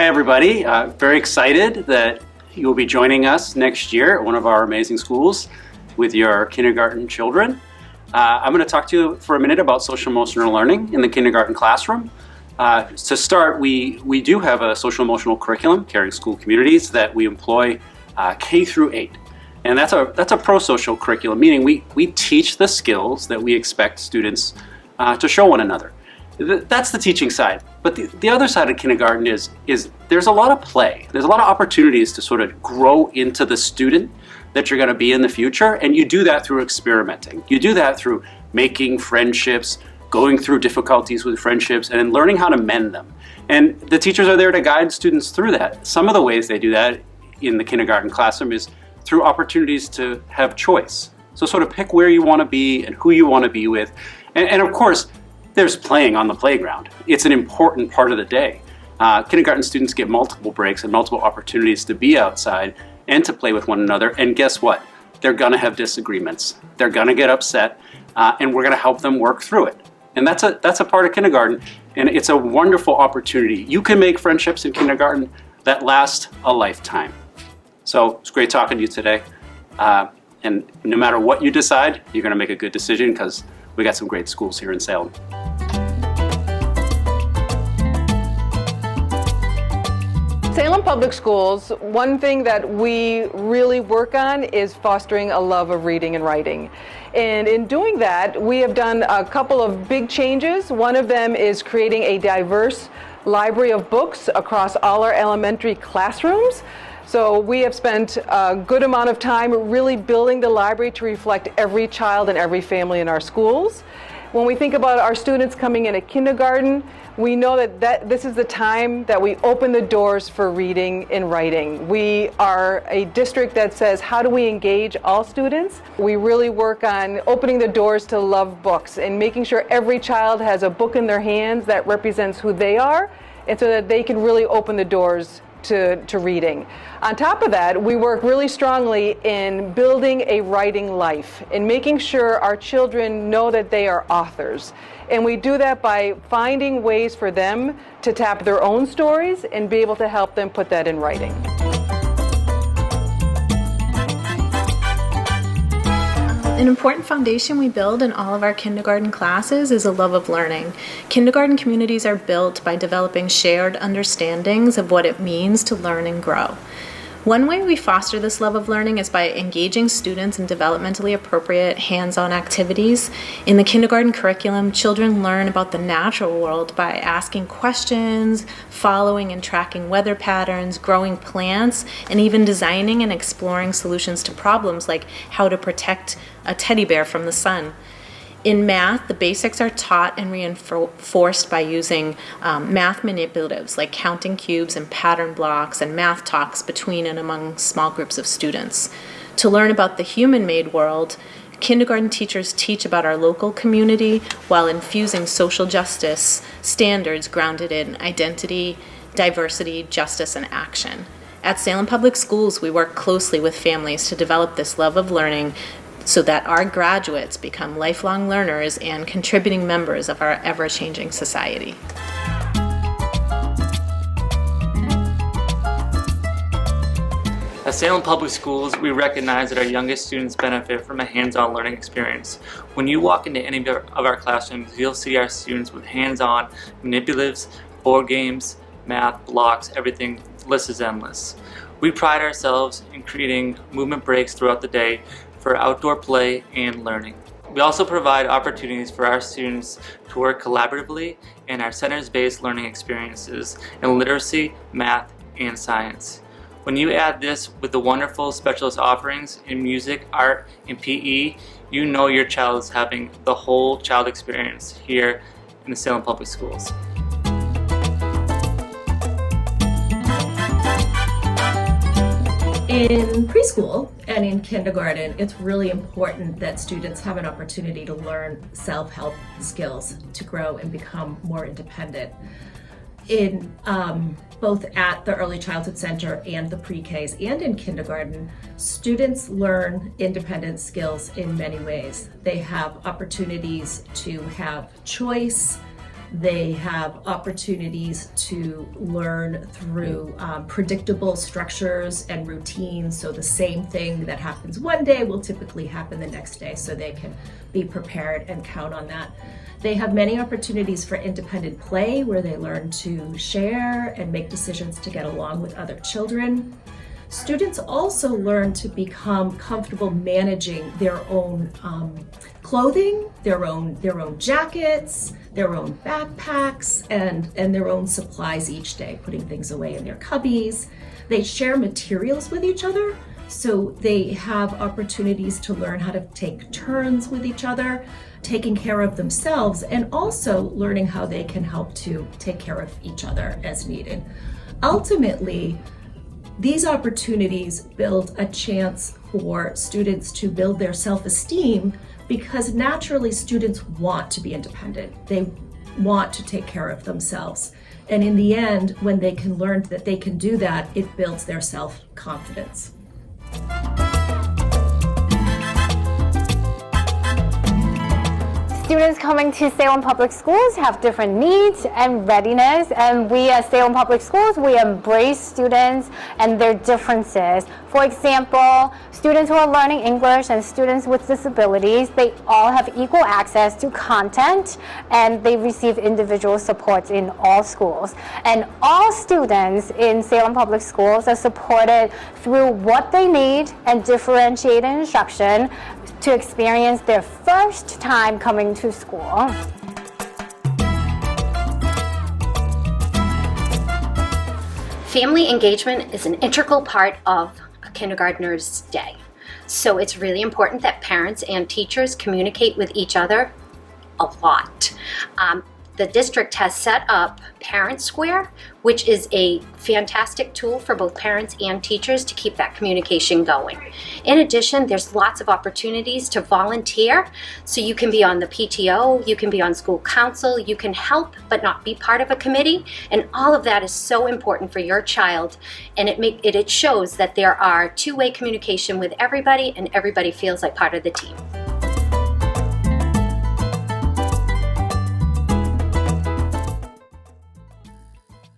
Hi, everybody. Very excited that you will be joining us next year at one of our amazing schools with your kindergarten children. I'm going to talk to you for a minute about social emotional learning in the kindergarten classroom. To start, we do have a social emotional curriculum, Caring School Communities, that we employ K through 8. And that's a pro-social curriculum, meaning we teach the skills that we expect students to show one another. That's the teaching side. But the other side of kindergarten is there's a lot of play. There's a lot of opportunities to sort of grow into the student that you're going to be in the future, and you do that through experimenting. You do that through making friendships, going through difficulties with friendships, and learning how to mend them. And the teachers are there to guide students through that. Some of the ways they do that in the kindergarten classroom is through opportunities to have choice. So sort of pick where you want to be and who you want to be with. And of course, there's playing on the playground. It's an important part of the day. Kindergarten students get multiple breaks and multiple opportunities to be outside and to play with one another. And guess what? They're gonna have disagreements. They're gonna get upset, and we're gonna help them work through it. And that's a part of kindergarten, and it's a wonderful opportunity. You can make friendships in kindergarten that last a lifetime. So it's great talking to you today. And no matter what you decide, you're gonna make a good decision because we got some great schools here in Salem. Salem Public Schools, one thing that we really work on is fostering a love of reading and writing. And in doing that, we have done a couple of big changes. One of them is creating a diverse library of books across all our elementary classrooms. So we have spent a good amount of time really building the library to reflect every child and every family in our schools. When we think about our students coming in at kindergarten, we know that this is the time that we open the doors for reading and writing. We are a district that says, how do we engage all students? We really work on opening the doors to love books and making sure every child has a book in their hands that represents who they are, and so that they can really open the doors to reading. On top of that, we work really strongly in building a writing life and making sure our children know that they are authors. And we do that by finding ways for them to tap their own stories and be able to help them put that in writing. An important foundation we build in all of our kindergarten classes is a love of learning. Kindergarten communities are built by developing shared understandings of what it means to learn and grow. One way we foster this love of learning is by engaging students in developmentally appropriate hands-on activities. In the kindergarten curriculum, children learn about the natural world by asking questions, following and tracking weather patterns, growing plants, and even designing and exploring solutions to problems like how to protect a teddy bear from the sun. In math, the basics are taught and reinforced by using math manipulatives like counting cubes and pattern blocks and math talks between and among small groups of students. To learn about the human-made world, kindergarten teachers teach about our local community while infusing social justice standards grounded in identity, diversity, justice, and action. At Salem Public Schools, we work closely with families to develop this love of learning so that our graduates become lifelong learners and contributing members of our ever-changing society. At Salem Public Schools, we recognize that our youngest students benefit from a hands-on learning experience. When you walk into any of our classrooms, you'll see our students with hands-on manipulatives, board games, math, blocks, everything. The list is endless. We pride ourselves in creating movement breaks throughout the day for outdoor play and learning. We also provide opportunities for our students to work collaboratively in our centers-based learning experiences in literacy, math, and science. When you add this with the wonderful specialist offerings in music, art, and PE, you know your child is having the whole child experience here in the Salem Public Schools. In preschool and in kindergarten, it's really important that students have an opportunity to learn self-help skills to grow and become more independent. In both at the Early Childhood Center and the pre-Ks and in kindergarten, students learn independent skills in many ways. They have opportunities to have choice, They have opportunities to learn through predictable structures and routines. So the same thing that happens one day will typically happen the next day, so they can be prepared and count on that. They have many opportunities for independent play where they learn to share and make decisions to get along with other children. Students also learn to become comfortable managing their own clothing, their own jackets, their own backpacks, and their own supplies each day, putting things away in their cubbies. They share materials with each other, so they have opportunities to learn how to take turns with each other, taking care of themselves, and also learning how they can help to take care of each other as needed. Ultimately, these opportunities build a chance for students to build their self-esteem, because naturally students want to be independent. They want to take care of themselves. And in the end, when they can learn that they can do that, it builds their self-confidence. Students coming to Salem Public Schools have different needs and readiness, and we at Salem Public Schools, we embrace students and their differences. For example, students who are learning English and students with disabilities, they all have equal access to content, and they receive individual supports in all schools. And all students in Salem Public Schools are supported through what they need and differentiated instruction to experience their first time coming to school. Family engagement is an integral part of a kindergartner's day. So it's really important that parents and teachers communicate with each other a lot. The district has set up Parent Square, which is a fantastic tool for both parents and teachers to keep that communication going. In addition, there's lots of opportunities to volunteer. So you can be on the PTO, you can be on school council, you can help but not be part of a committee. And all of that is so important for your child. And it shows that there are two-way communication with everybody, and everybody feels like part of the team.